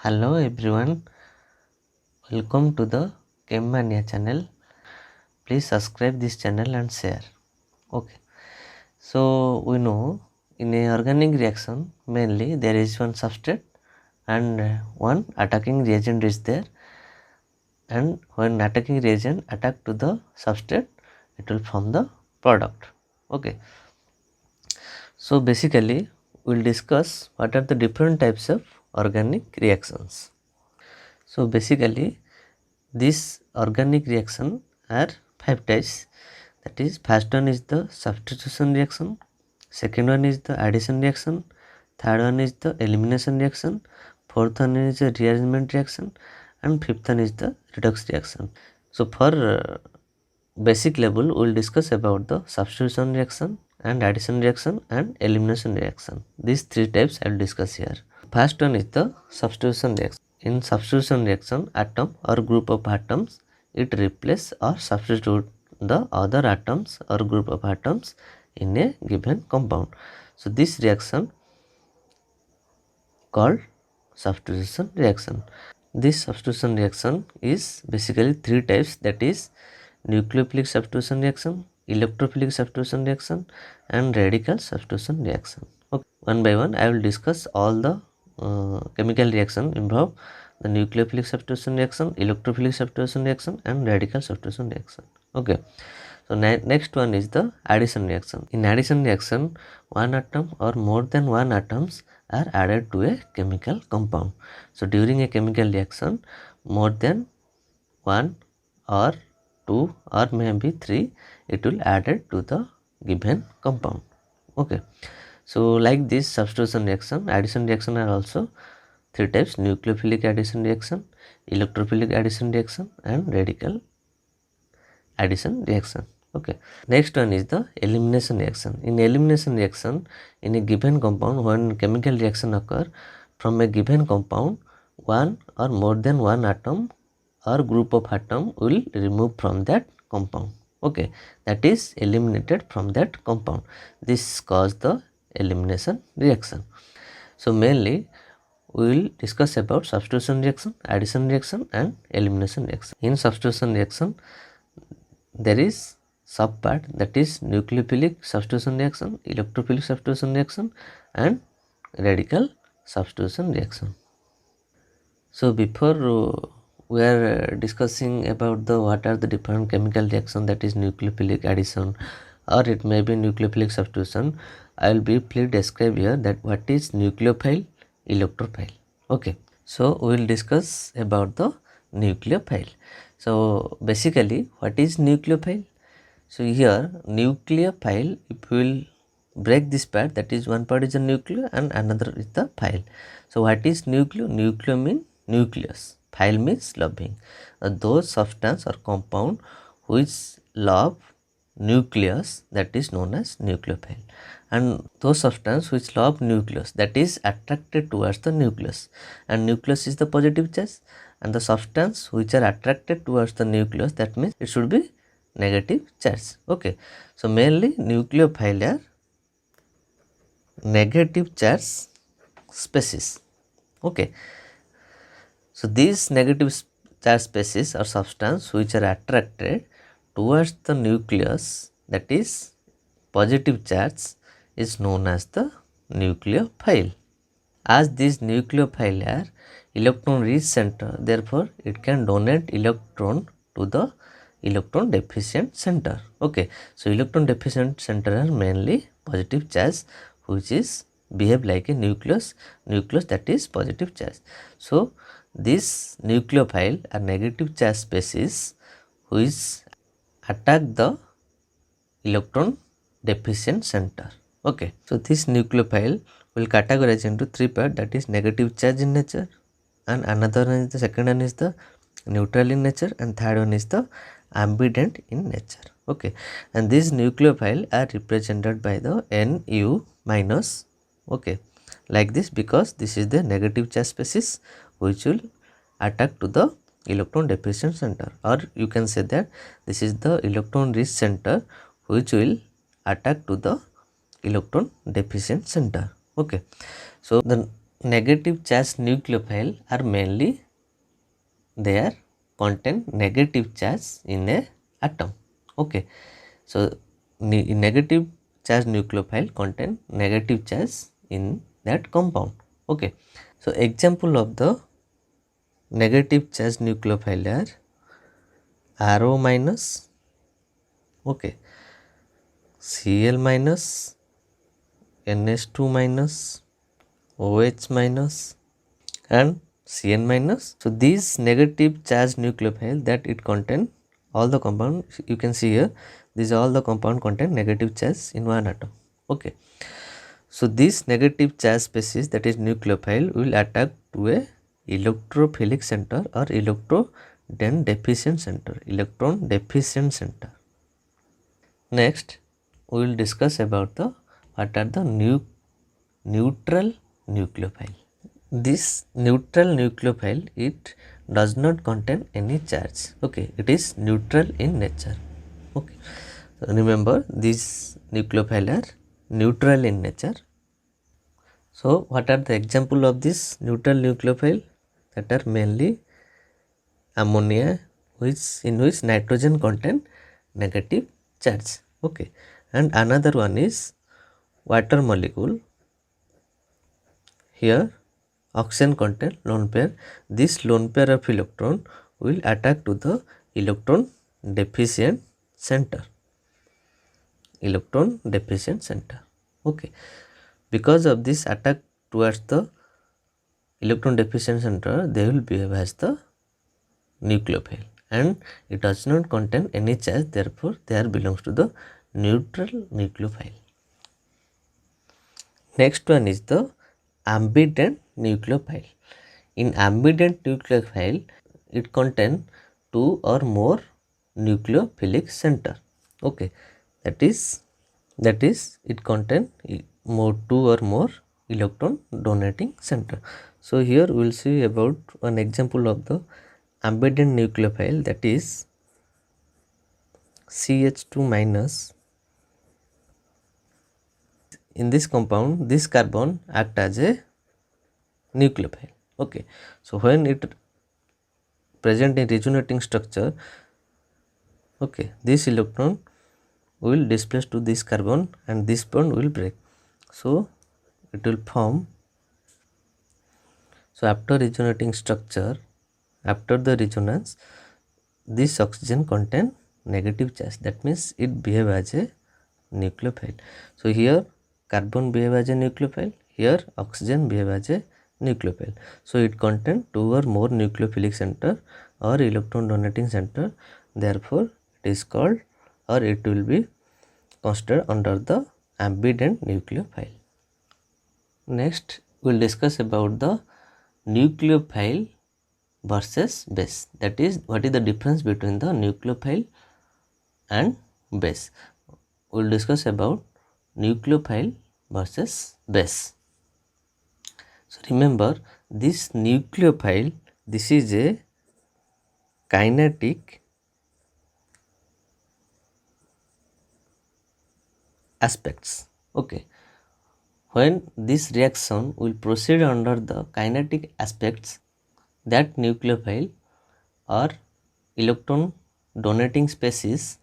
Hello everyone, welcome to the Chem Mania channel. Please subscribe this channel and share. Okay, so we know in a organic reaction mainly there is one substrate and one attacking reagent is there, and when attacking reagent attack to the substrate it will form the product. Okay, so basically we'll discuss what are the different types of organic reactions. So basically this organic reaction are 5 types, that is first one is the substitution reaction, second one is the addition reaction, third one is the elimination reaction, fourth one is the rearrangement reaction, and fifth one is the redox reaction. So for basic level we will discuss about the substitution reaction and addition reaction and elimination reaction. These three types I will discuss here. First one is the substitution reaction. In substitution reaction, atom or group of atoms, it replace or substitute the other atoms or group of atoms in a given compound. So this reaction called substitution reaction. This substitution reaction is basically three types, that is nucleophilic substitution reaction, electrophilic substitution reaction, and radical substitution reaction. Okay. One by one I will discuss all the chemical reaction involve the nucleophilic substitution reaction, electrophilic substitution reaction, and radical substitution reaction. Okay, so next one is the addition reaction. In addition reaction, one atom or more than one atoms are added to a chemical compound. So during a chemical reaction, more than one or two or maybe three, it will added to the given compound. Okay, so like this substitution reaction, addition reaction are also three types: nucleophilic addition reaction, electrophilic addition reaction, and radical addition reaction. Okay, next one is the elimination reaction. In elimination reaction, in a given compound, when chemical reaction occur from a given compound, one or more than one atom or group of atom will remove from that compound. Okay, that is eliminated from that compound. This causes the elimination reaction. So mainly we will discuss about substitution reaction, addition reaction, and elimination reaction. In substitution reaction there is sub part, that is nucleophilic substitution reaction, electrophilic substitution reaction, and radical substitution reaction. So before we are discussing about the what are the different chemical reaction, that is nucleophilic addition or it may be nucleophilic substitution, I will briefly describe here that what is nucleophile, electrophile. Okay, so we will discuss about the nucleophile. So basically what is nucleophile? So here nucleophile, if we will break this part, that is one part is a nucleo and another is the phile. So what is nucleo? Nucleo means nucleus, phile means loving. Those substance or compound which love nucleus, that is known as nucleophile, and those substance which love nucleus, that is attracted towards the nucleus, and nucleus is the positive charge, and the substance which are attracted towards the nucleus, that means it should be negative charge. Okay, so mainly nucleophile are negative charge species. Okay, so these negative charge species are substance which are attracted towards the nucleus, that is positive charge, is known as the nucleophile. As these nucleophile are electron rich center, therefore it can donate electron to the electron deficient center. Okay, so electron deficient center are mainly positive charge which is behave like a nucleus that is positive charge. So this nucleophile are negative charge species which attack the electron deficient center. Okay, so this nucleophile will categorize into three parts, that is negative charge in nature, and another one is the second one is the neutral in nature, and third one is the ambident in nature. Okay, and these nucleophile are represented by the Nu minus. Okay, like this, because this is the negative charge species which will attack to the electron deficient center, or you can say that this is the electron rich center which will attack to the electron deficient center. Okay, so the negative charge nucleophile are mainly they contain negative charge in a atom. Okay, so negative charge nucleophile contain negative charge in that compound. Okay, so example of the negative charge nucleophile are Ro minus, okay, Cl minus, NH2 minus, OH minus and Cn minus. So these negative charge nucleophile that it contain all the compound, you can see here, these all the compound contain negative charge in one atom. Okay, so this negative charge species, that is nucleophile, will attack to a electrophilic center or electron deficient center. Next we will discuss about the what are the neutral nucleophile. This neutral nucleophile, it does not contain any charge. Okay, it is neutral in nature. Okay, so remember these nucleophile are neutral in nature. So what are the example of this neutral nucleophile? That are mainly ammonia, in which nitrogen contain negative charge. Okay, and another one is water molecule. Here oxygen contain lone pair. This lone pair of electron will attack to the electron deficient center. Okay, because of this attack towards the electron deficient center, they will behave as the nucleophile and it does not contain any charge, therefore they are belongs to the neutral nucleophile. Next one is the ambident nucleophile. In ambident nucleophile, it contain two or more nucleophilic center. Okay, that is it contain two or more electron donating center. So here we will see about an example of the ambident nucleophile, that is CH2 minus. In this compound, this carbon act as a nucleophile. Okay, so when it present in resonating structure, okay, this electron will displace to this carbon and this bond will break, so it will form. So after resonating structure, after the resonance, this oxygen contain negative charge, that means it behave as a nucleophile. So here carbon behave as a nucleophile, here oxygen behave as a nucleophile. So it contain two or more nucleophilic center or electron donating center, therefore it is called, or it will be considered under the ambident nucleophile. Next we will discuss about the nucleophile versus base, that is what is the difference between the nucleophile and base. We will discuss about nucleophile versus base. So remember, this nucleophile, this is a kinetic aspects. Okay, when this reaction will proceed under the kinetic aspects, that nucleophile or electron donating species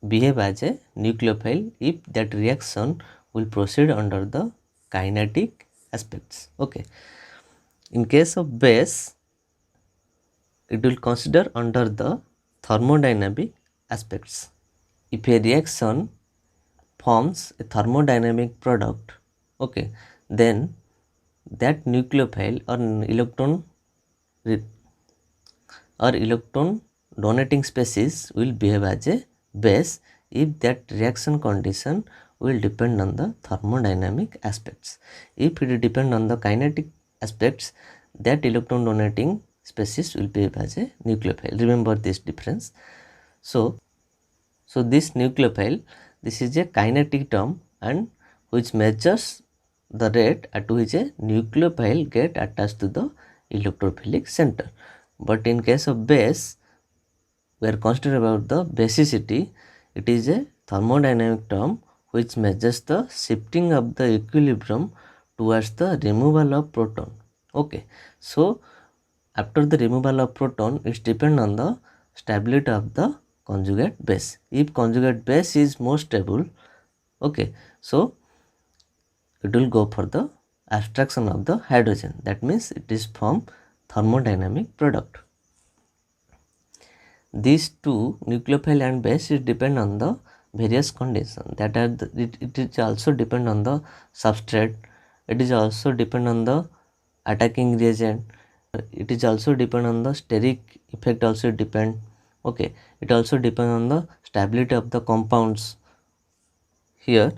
behave as a nucleophile if that reaction will proceed under the kinetic aspects. Okay, in case of base, it will consider under the thermodynamic aspects. If a reaction forms a thermodynamic product, okay, then that nucleophile or electron donating species will behave as a base if that reaction condition will depend on the thermodynamic aspects. If it depend on the kinetic aspects, that electron donating species will behave as a nucleophile. Remember this difference. So this nucleophile, this is a kinetic term and which measures the rate at which a nucleophile get attached to the electrophilic center. But in case of base, we are considering about the basicity. It is a thermodynamic term which measures the shifting of the equilibrium towards the removal of proton. Okay, so after the removal of proton, it depends on the stability of the conjugate base. If conjugate base is more stable, okay, so it will go for the abstraction of the hydrogen. That means it is from thermodynamic product. These two, nucleophile and base, is depend on the various conditions. That are it is also depend on the substrate. It is also depend on the attacking reagent. It is also depend on the steric effect. Also depend. Okay, it also depend on the stability of the compounds. Here,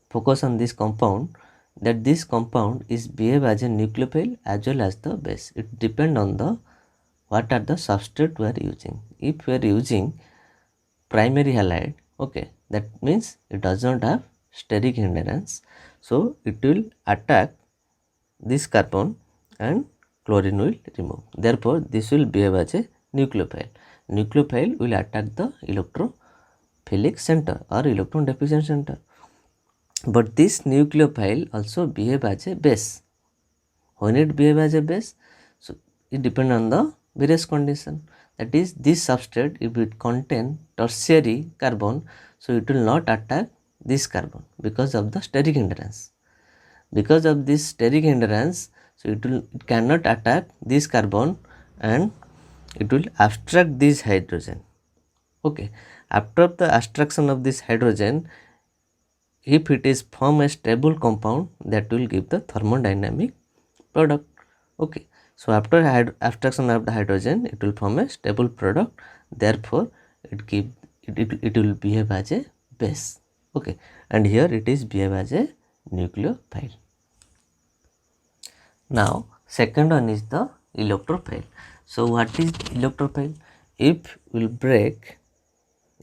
focus on this compound, that this compound is behave as a nucleophile as well as the base. It depend on the what are the substrate we are using. If we are using primary halide, okay, that means it does not have steric hindrance, so it will attack this carbon and chlorine will remove. Therefore, this will behave as a nucleophile. Nucleophile will attack the electrophilic center or electron deficient center. But this nucleophile also behave as a base. When it behave as a base, so it depends on the various condition. That is, this substrate, if it contain tertiary carbon, so it will not attack this carbon because of the steric hindrance. Because of this steric hindrance, so it cannot attack this carbon and it will abstract this hydrogen. Okay, after the abstraction of this hydrogen, if it is form a stable compound, that will give the thermodynamic product. Okay, so after abstraction of the hydrogen, it will form a stable product. Therefore, it will behave as a base. Okay, and here it is behave as a nucleophile. Now, second one is the electrophile. So, what is electrophile? If we will break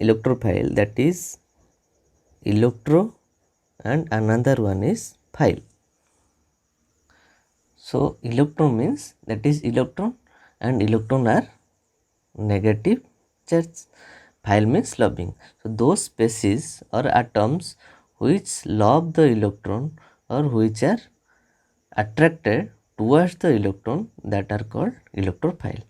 electrophile, that is electro and another one is phile. So, electron means that is electron and electron are negative charge. Phile means loving. So, those species or atoms which love the electron or which are attracted towards the electron, that are called electrophile.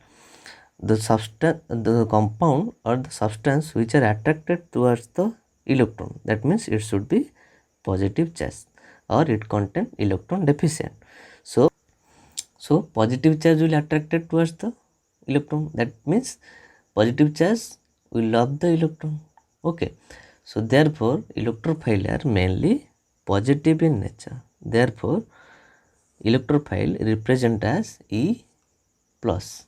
The compound or the substance which are attracted towards the electron, that means it should be positive charge or it contain electron deficient. So positive charge will attracted towards the electron, that means positive charge will love the electron. Okay, so therefore electrophile are mainly positive in nature. Therefore electrophile represent as E plus.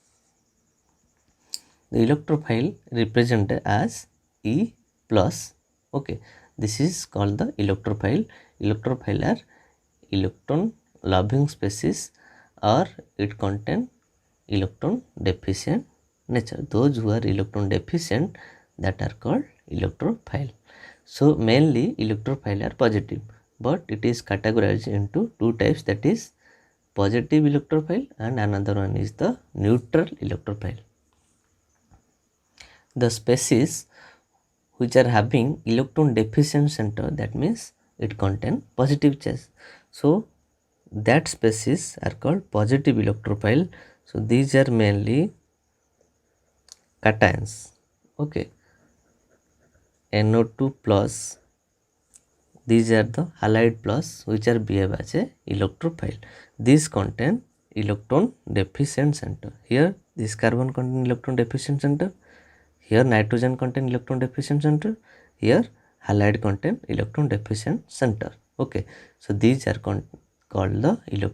The electrophile represent as E plus. Okay, this is called the electrophile. Electrophile are electron loving species or it contain electron deficient nature. Those who are electron deficient, that are called electrophile. So mainly electrophile are positive, but it is categorized into two types, that is positive electrophile and another one is the neutral electrophile. The species which are having electron deficient center, that means it contain positive charge. So that species are called positive electrophile. So these are mainly cations. Okay, NO2 plus, these are the halide plus which are behave as a electrophile. These contain electron deficient center. Here this carbon contain electron deficient center. Here nitrogen contain electron deficient center. Here halide contain electron deficient center. Okay, so these are called the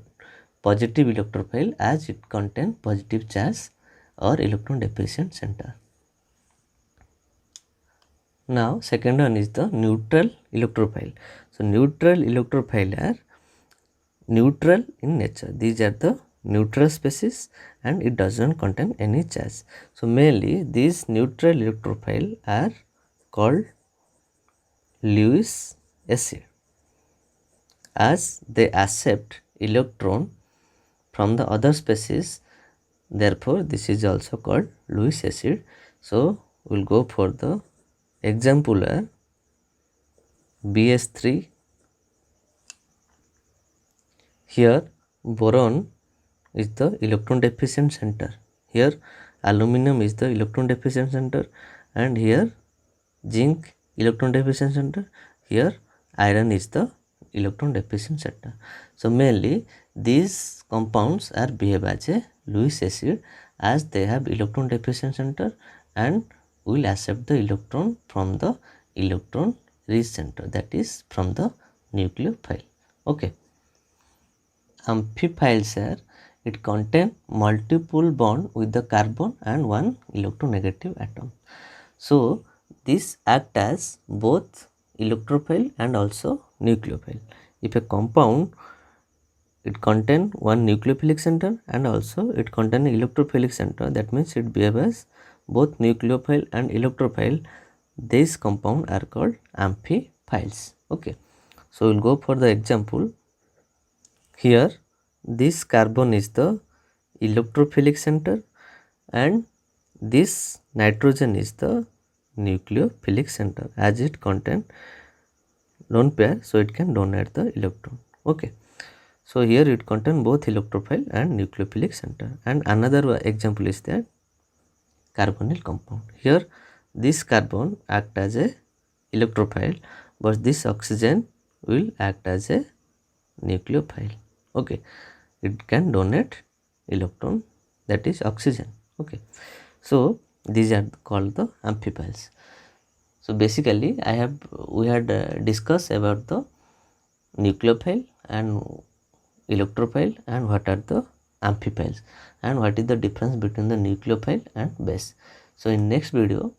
positive electrophile as it contain positive charge or electron deficient center. Now second one is the neutral electrophile. So neutral electrophile are neutral in nature. These are the neutral species and it doesn't contain any charge. So mainly these neutral electrophile are called Lewis acid, as they accept electron from the other species. Therefore this is also called Lewis acid. So we'll go for the example BS3 Here boron is the electron deficient center, here aluminum is the electron deficient center, and here zinc electron deficient center, here iron is the electron deficient center. So mainly these compounds are behave as a Lewis acid as they have electron deficient center and will accept the electron from the electron rich center, that is from the nucleophile. Okay. Amphiphiles are, it contain multiple bond with the carbon and one electronegative atom. So this act as both electrophile and also nucleophile. If a compound it contain one nucleophilic center and also it contain electrophilic center, that means it behaves as both nucleophile and electrophile. These compound are called amphiphiles. Okay, so we'll go for the example. Here this carbon is the electrophilic center and this nitrogen is the nucleophilic center, as it contain lone pair, so it can donate the electron. Okay, so here it contain both electrophile and nucleophilic center. And another example is that carbonyl compound. Here this carbon act as a electrophile, but this oxygen will act as a nucleophile. Okay, it can donate electron, that is oxygen. Okay, so these are called the amphiphiles. So basically we had discussed about the nucleophile and electrophile and what are the amphiphiles and what is the difference between the nucleophile and base. So in next video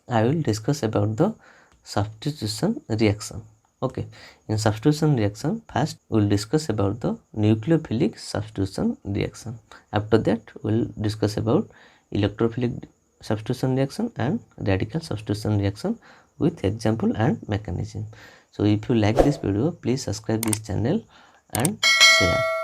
I will discuss about the substitution reaction. Okay, in substitution reaction first we will discuss about the nucleophilic substitution reaction. After that we will discuss about electrophilic substitution reaction and radical substitution reaction with example and mechanism. So if you like this video, please subscribe this channel and share.